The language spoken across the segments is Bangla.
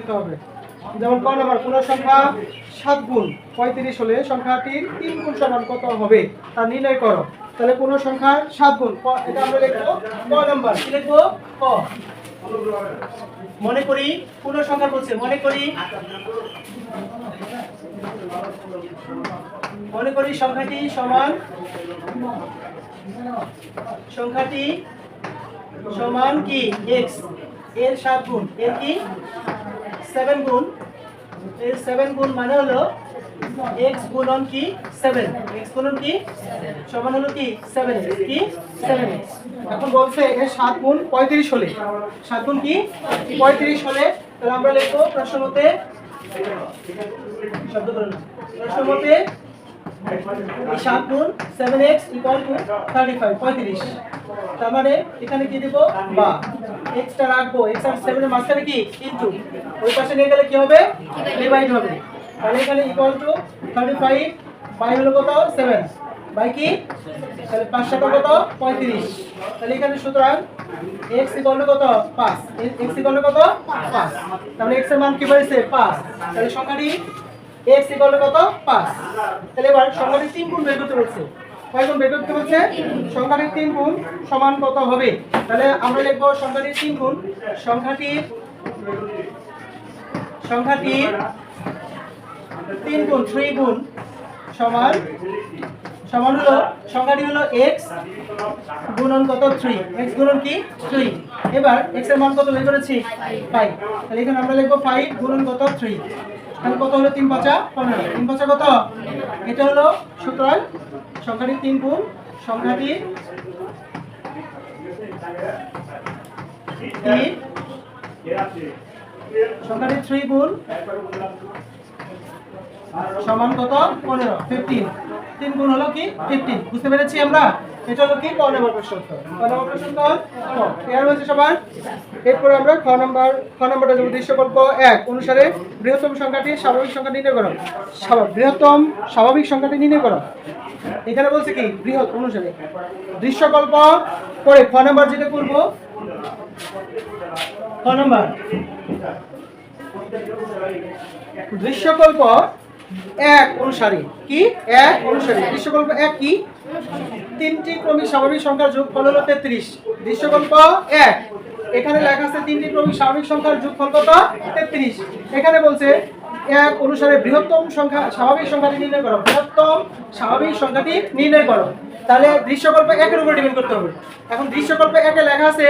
লিখতে হবে। যেমন ক নাম্বার, কোনো সংখ্যা 7 গুণ 35 হলে সংখ্যাটির 3 গুণ সমান কত হবে তা নির্ণয় করো। তাহলে কোনো সংখ্যা 7 গুণ, এটা আমরা লিখবো ক নাম্বার। কি লিখবো? ক। মনে করি কোনো সংখ্যা বলছে, মনে করি সংখ্যাটি সমান কি x এর 7 গুণ, এর কি 7 গুণ, এর 7 গুণ মানে হলো x গুণন কি 7, x গুণন কি সমান হলো কি 7x, কি 7x। এখন বলছে এর 7 গুণ 35 হলে, 7 গুণ কি 35 হলে, তাহলে আমরা লিখবো প্রশ্ন মতে, শব্দ করে না, প্রশ্ন মতে 7 গুণ 7x = 35, 35। তার মানে এখানে কি দেব, বা x টা রাখবো, x আর 7 এর মাঝখানে কি ইনটু, ওই পাশে নিয়ে গেলে কি হবে, ডিভাইড হবে। তাহলে এখানে = 35 বাই হলো কত 7 বাই কি, তাহলে 5 7 কত 35। তাহলে এখানে সুতরাং x = কত 5, x = কত 5। তাহলে x এর মান কি হয়েছে 5। তাহলে সংখ্যাটি x = কত 5। তাহলে এবার সংখ্যাটি 3 গুণ বের করতে বলছে। কয় গুণ বের করতে বলছে? সংখ্যাটির 3 গুণ সমান কত হবে? তাহলে আমরা লিখব সংখ্যাটির 3 গুণ, সংখ্যাটির 3 গুণ 3 গুণ সমান হলো, সংখ্যাটি হলো x গুণন কত 3, x গুণন কি 3। এবার x এর মান কত বের করেছি 5। তাহলে এখানে আমরা লিখব 5 গুণন কত 3। তাহলে কত হলো 3 5 15, 3 5 কত, এটা হলো সুতরাং সংখ্যাটির 3 গুণ, সংখ্যাটির 3 গুণ সমান কত 15, 15। 3 গুণ হলো কি 15। বুঝতে পেরেছি আমরা? এটা হলো কি ক নম্বর প্রশ্ন উত্তর। ক নম্বর প্রশ্ন উত্তর ক। এর হচ্ছে সবার। এরপর আমরা খ নম্বরটা দেব, দৃশ্যকল্প 1 অনুসারে বৃহত্তম সংখ্যাটি স্বাভাবিক সংখ্যা নির্ণয় করো। বৃহত্তম স্বাভাবিক সংখ্যাটি নির্ণয় করো। এখানে বলছে কি বৃহৎ অনুসারে দৃশ্যকল্প করে খ নম্বর যেটা করব, খ নম্বর দৃশ্যকল্প 1 অনুসারে, কি 1 অনুসারে দৃশ্যকল্প 1 কি 3টি ক্রমিক স্বাভাবিক সংখ্যার যোগফল হলো 33। দৃশ্যকল্প 1 এখানে লেখা আছে 3টি ক্রমিক স্বাভাবিক সংখ্যার যোগফল কত 33। এখানে বলছে 1 অনুসারে বৃহত্তম সংখ্যা স্বাভাবিক সংখ্যাটি নির্ণয় করো, বৃহত্তম স্বাভাবিক সংখ্যাটি নির্ণয় করো। তাহলে দৃশ্যকল্প 1 এর উপর ডিপেন্ড করতে হবে। এখন দৃশ্যকল্প 1 এ লেখা আছে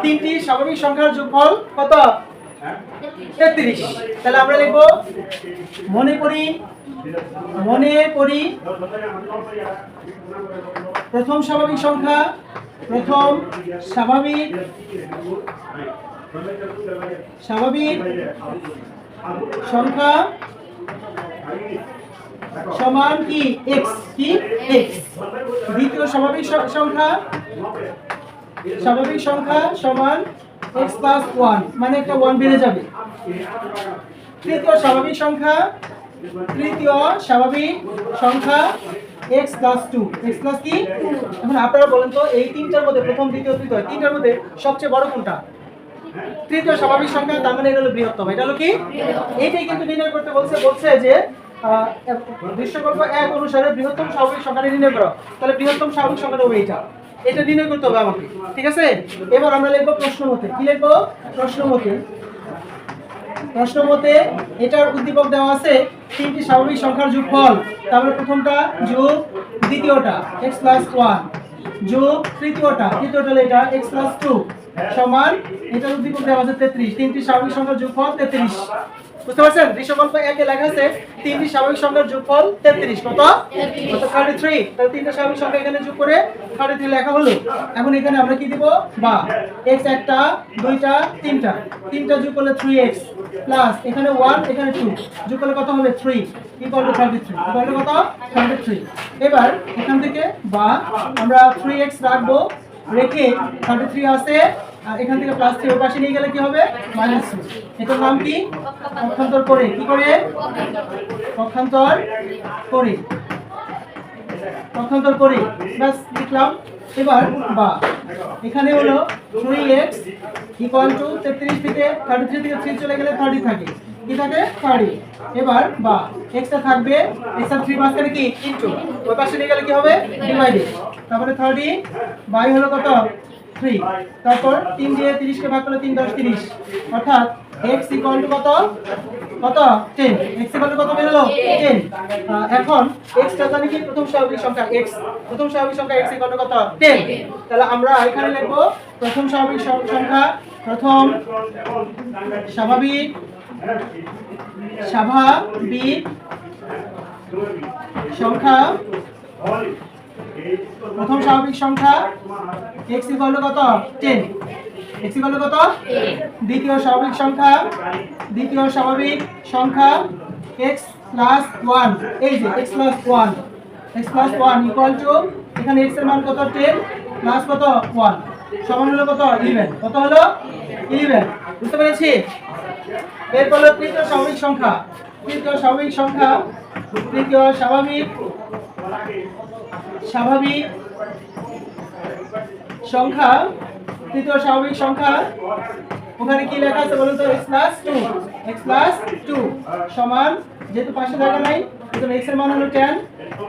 3টি স্বাভাবিক সংখ্যার যোগফল কত 33। তাহলে আমরা লিখব মনে করি প্রথম স্বাভাবিক সংখ্যা সমান কি x, কি x। দ্বিতীয় স্বাভাবিক সংখ্যা সমান x + 1, মানে একটা 1 বেড়ে যাবে। তৃতীয় স্বাভাবিক সংখ্যা x + 2, x + কি। এখন আপনারা বলেন তো এই তিনটার মধ্যে প্রথম দ্বিতীয় তৃতীয় তিনটার মধ্যে সবচেয়ে বড় কোনটা? তৃতীয় স্বাভাবিক সংখ্যা, তার মানে এটা হলো বৃহত্তম। এটা হলো কি, এইটাই কিন্তু নির্ণয় করতে বলছে যে দৃশ্যকল্প 1 অনুসারে বৃহত্তম স্বাভাবিক সংখ্যাটি নির্ণয় করো। তাহলে বৃহত্তম স্বাভাবিক সংখ্যাটা হবে এটা নির্ণয় করতে হবে আমাকে, ঠিক আছে। এবার আমরা লিখব প্রশ্ন মতে। কি লিখব? প্রশ্ন মতে এটার উদ্দীপক দেওয়া আছে 3টি স্বাভাবিক সংখ্যার যোগফল, তারপরে প্রথমটা যোগ দ্বিতীয়টা x + 1 যোগ তৃতীয়টা হলো এটা x + 2 সমান, এটার উদ্দীপক দেওয়া আছে 33। 3টি স্বাভাবিক সংখ্যার যোগফল 33। বুঝতে পারছেন? দৃশ্যকল্প 1 এ লেখা আছে 3টি স্বাভাবিক সংখ্যার যোগফল 33, কত 33। তাহলে 3টা স্বাভাবিক সংখ্যা এখানে যোগ করে 33 লেখা হলো। এখন এখানে আমরা কি দিব, বা x একটা 2টা 3টা যোগ করলে 3x প্লাস এখানে 1 এখানে 2 যোগ করলে কত হবে 3 = 33, কত 33। এবার এখান থেকে বা আমরা 3x রাখবো, রেখে 33 আছে, আর এখান থেকে +3 ওই পাশে নিয়ে গেলে কি হবে -2। এটার নাম কি পক্ষান্তর করে। কি করে? পক্ষান্তর করে। বাস লিখলাম। এবার বা এখানে হলো 3x ইকুয়াল টু 33 থেকে 33 থেকে 3 চলে গেলে 30 থাকে, কি থাকে 30। এবার বা x টা থাকবে, x আর 3 মাঝখানে কি ইনটু, ওই পাশে নিয়ে গেলে কি হবে ডিভাইডেড, তারপরে 30 বাই হলো কত 3, তারপর 3 দিয়ে 30 কে ভাগ করলে 3 10 30, অর্থাৎ x ইকুয়াল টু কত কত 10, x ইকুয়াল টু কত বের হলো 10। এখন x টা জানি কি প্রথম স্বাভাবিক সংখ্যা x, প্রথম স্বাভাবিক সংখ্যা x ইকুয়াল টু কত 10, তাহলে আমরা এখানে লিখব প্রথম স্বাভাবিক সংখ্যা, প্রথম স্বাভাবিক সংখ্যা, প্রথম স্বাভাবিক সংখ্যা x ইকুয়াল টু কত 10, x ইকুয়াল টু কত 10। দ্বিতীয় স্বাভাবিক সংখ্যা x প্লাস 1, এই যে x প্লাস 1 ইকুয়াল টু এখানে x এর মান কত 10 প্লাস কত 1 সমান হলো কত 11, কত হলো 11, বুঝতে পেরেছি। এরপর হলো তৃতীয় স্বাভাবিক সংখ্যা, তৃতীয় স্বাভাবিক সংখ্যা ওখানে কি লেখা আছে বলুন তো, x প্লাস 2 সমান, যেহেতু পাশে জায়গা নাই তো x এর মান হলো 10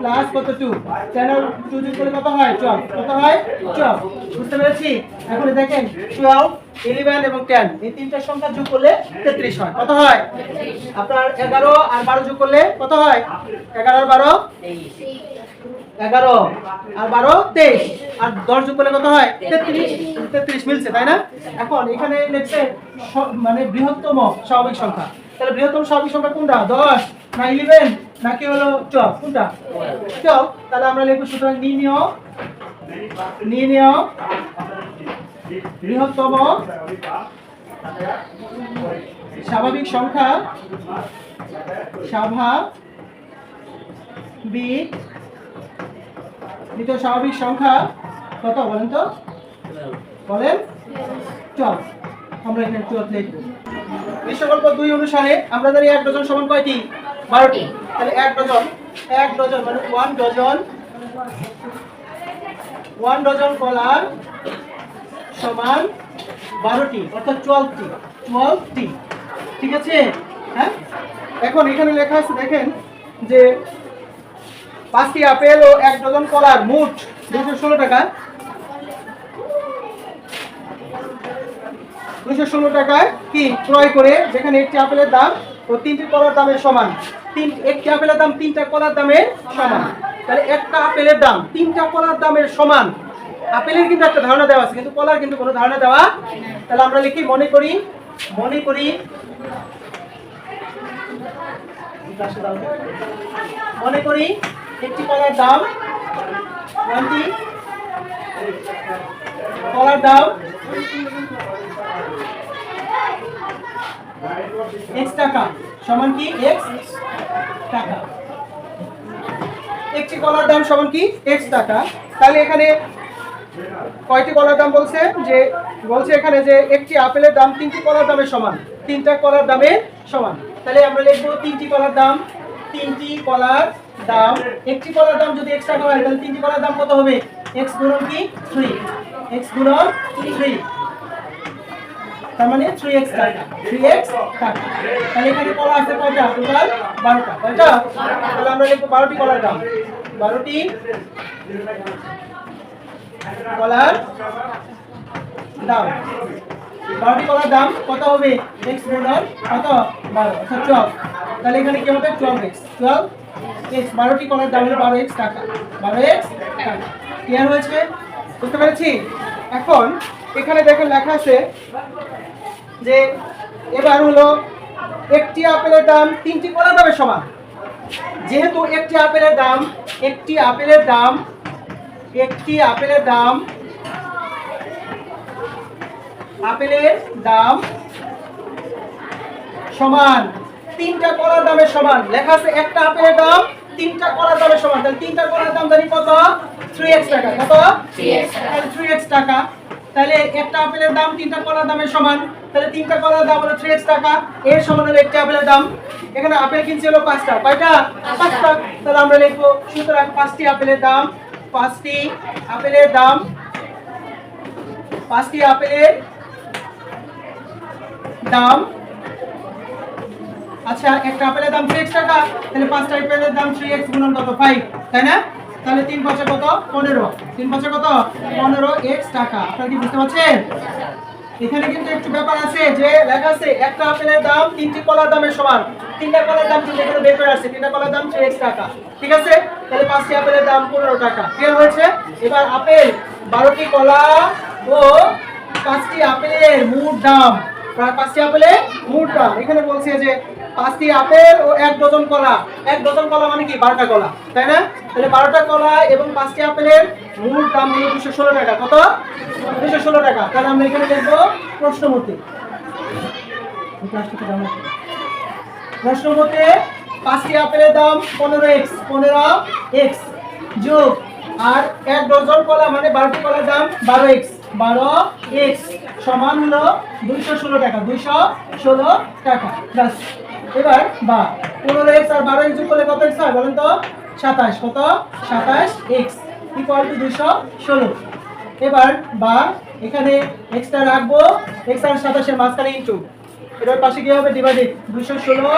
প্লাস কত 2, 10 আর 2 যোগ করে কত হয় 12, কত হয় 12, বুঝতে পেরেছি। এখন দেখেন 12 11 এবং 10 এই তিনটা সংখ্যা যোগ করলে 33 হয়, কত হয় আপনার 11 আর 12 যোগ করলে কত হয় 11 আর 12 11 আর 12 23, আর 10 যোগ করলে কত হয় 33 মিলছে, তাই না। এখন এখানে লিখছে মানে বৃহত্তম স্বাভাবিক সংখ্যা, তাহলে বৃহত্তম স্বাভাবিক সংখ্যা কোনটা 10 না 11 নাকি হলো 12, কোনটা 12, তাহলে আমরা লিখব সুতরাং নির্ণেয় বৃহত্তম স্বাভাবিক সংখ্যা দ্বিতীয় স্বাভাবিক সংখ্যা কত বলেন তো, বলেন 12, আমরা এখানে 12 লিখব। বিশ্বকল্প 2 অনুসারে আমরা জানি 1 ডজন সমান কয়টি 12টি, তাহলে 1 ডজন মানে 1 ডজন কলার সমান 12টি, অর্থাৎ 12টি, ঠিক আছে। হ্যাঁ, এখন এখানে লেখা আছে দেখেন যে 5টি আপেল ও 1 ডজন কলার মোট 216 টাকা, 216 টাকায় কি ক্রয় করে, যেখানে একটি আপেলের দাম ও 3টি কলার দামের সমান, একটি আপেলের দাম 3টা কলার দামের সমান, তাহলে একটা আপেলের দাম 3টা কলার দামের সমান। আপেলের কিন্তু একটা ধারণা দেওয়া আছে কিন্তু কলার কিন্তু কোনো ধারণা দেওয়া, তাহলে আমরা লিখি মনে করি একটি কলার দাম, কলার দাম x টাকা সমান কি x টাকা, একটি কলার দাম সমান কি x টাকা। তাহলে এখানে কয়টি কলার দাম বলছে, যে বলছে এখানে যে একটি আপেলের দাম 3টি কলার দামের সমান, 3টা কলার দামের সমান, তাহলে আমরা লিখব 3টি কলার দাম, একটি কলার দাম যদি x টাকা হয় তাহলে 3টি কলার দাম কত হবে x গুণন কি 3, x গুণন 3, তার মানে 3x টাকা, তাহলে এখানে কলা আছে কয়টা টোটাল 12টা, কয়টা, তাহলে আমরা লিখব 12টি কলার দাম, 12টি কলার দাম কত হবে x গুণন কত 12, অর্থাৎ 12, তাহলে এখানে কি হবে 12x, 12টি কলার দাম হলো 12x টাকা, ক্লিয়ার হয়েছে, বুঝতে পেরেছি। এখন এখানে দেখেন লেখা আছে যে এবার হলো একটি আপেলের দাম 3টি কলার দামের সমান, যেহেতু একটি আপেলের দাম সমান 3টা কলার দামের সমান, লেখা আছে একটা আপেলের দাম 3টা কলার দামের সমান, তাহলে 3টা কলার দাম জানি কত 3x টাকা, কত 3x টাকা, তাহলে একটা আপেলের দাম 3টা কলার দামের সমান, তাহলে 3টা কলার দাম হলো 3x টাকা, এর সমান হলো একটা আপেলের দাম। এখানে আপেল কিনছে হলো 5টা, কয়টা 5টা, তাহলে আমরা লিখবো সুতরাং 5টি আপেলের দাম 5টি আপেলের দাম, 5টি আপেলের দাম, আচ্ছা একটা আপেলের দাম 3x টাকা, তাহলে 5টা আপেলের দাম 3x গুণন কত 5, তাই না? তাহলে 3 5 কত 15, 3 5 কত 15x টাকা। আপনারা কি বুঝতে পারছেন? এখানে কিন্তু একটু ব্যাপার আছে যে লেখা আছে একটা আপেলের দাম 3টি কলার দামের সমান, 3টা কলার দাম কিন্তু এখানে বের করে আসছে, 3টা কলার দাম 3x টাকা, ঠিক আছে? তাহলে 5টি আপেলের দাম 15 টাকা, ক্লিয়ার হয়েছে? এবার আপেল 12টি কলা ও 5টি আপেলের মোট দাম, প্রায় 5টি আপেলের মোট দাম এখানে বলছে যে 5টি আপেল ও 1 ডজন কলা, 1 ডজন কলা মানে কি 12টা কলা, তাই না? তাহলে 12টা কলা এবং 5টি আপেলের মোট দাম হলো 216 টাকা। কত? 216 টাকা। তাহলে আমরা এখানে লিখব প্রশ্ন মতে, প্রশ্ন মতে 5টি আপেলের দাম 15x যোগ আর 1 ডজন কলা মানে 12টি কলার দাম 12x সমান হলো 216 টাকা, 216 টাকা প্লাস। এবার বা 15x আর 12x যোগ করলে কত x হয় বলেন তো? 27। কত? 27x equal to 216। এবার বা এখানে x টা রাখবো, x আর 27 এর মাঝখানে ইনটু, এর পাশে কি হবে ডিভাইডেড, 216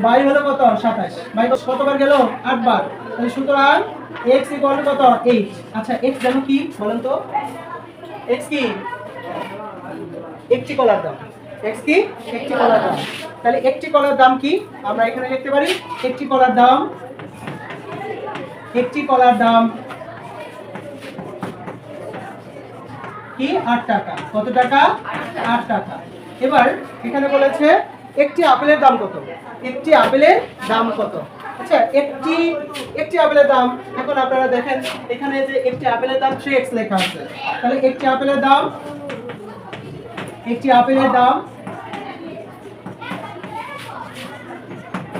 বাই হলো কত 27, বাই কতবার গেল 8 বার, তাহলে সুতরাং x ইকুয়াল টু কত 8। আচ্ছা x জানো কি বলেন তো? x কি? একটি কলার দাম। x কি? একটি কলার দাম। তাহলে একটি কলার দাম কি আমরা এখানে লিখতে পারি, একটি কলার দাম, একটি কলার দাম কি 8 টাকা। কত টাকা? 8 টাকা। এবার এখানে বলেছে একটি আপেলের দাম কত, একটি আপেলের দাম কত। আচ্ছা একটি আপেলের দাম, এখন আপনারা দেখেন এখানে যে একটি আপেলের দাম 3x লেখা আছে, তাহলে একটি আপেলের দাম, একটি আপেলের দাম,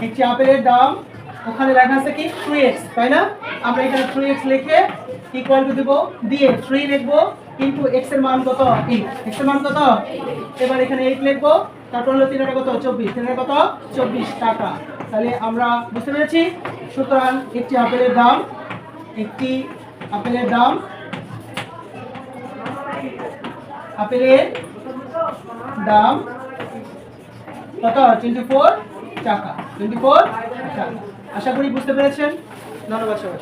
একটি আপেলের দাম ওখানে লেখা আছে কি 3x, তাই না? আমরা এখানে 3x লিখে ইকুয়াল টু দেব, দিয়ে 3 লিখবো কিন্তু x এর মান কত 8, x এর মান কত। এবার এখানে 8 লিখবো, তারপর হলো 3 কত 24, 3 কত 24 টাকা। তাহলে আমরা বুঝতে পেরেছি, সুতরাং একটি আপেলের দাম, একটি আপেলের দাম, আপেলের দাম কত 24 টাকা, 24 টাকা। আশা করি বুঝতে পেরেছেন। ধন্যবাদ সবাই।